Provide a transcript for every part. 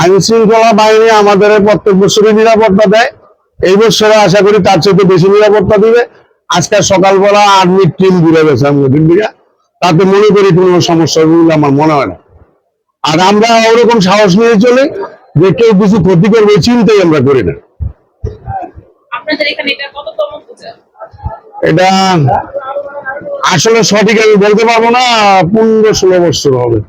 আইন শৃঙ্খলা বাহিনী আমাদের প্রত্যেক বছরই নিরাপত্তা দেয়, এই বছরে আশা করি তার চেয়ে বেশি নিরাপত্তা দিবে। আজকে সকালবেলা আর্মির টিম ঘুরে গেছে আমাদের দিকে, তাতে মনে করি কোনো সমস্যা বলে আমার মনে হয় না। আর আমরা ওরকম সাহস নিয়ে চলি যে কেউ কিছু ক্ষতি করবে চিন্তাই আমরা করি না। এটা আসলে সঠিক আমি বলতে পারবো না, 15-16 বছর হবে।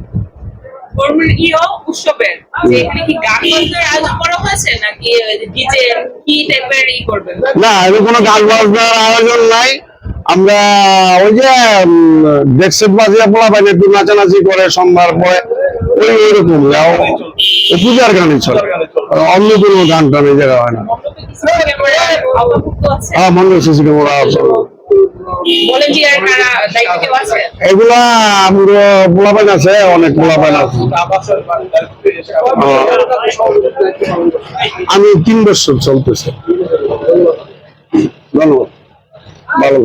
না, এর কোনো গান বাজনার আয়োজন নাই। আমরা ওই যে ডেস্ক বাজিয়া পোলা বাইরে একটু নাচানাচি করে সন্ধ্যার পরে ওইরকম পূজার গানই চলে, অন্য কোনো গান টান এই জায়গা হয় না। হ্যাঁ, মনে হচ্ছে এগুলা আমরা পোলাপাইন আছে, অনেক পোলাপাইন আছে। আমি 3 বছর চলতেছে। ধন্যবাদ। ভালো।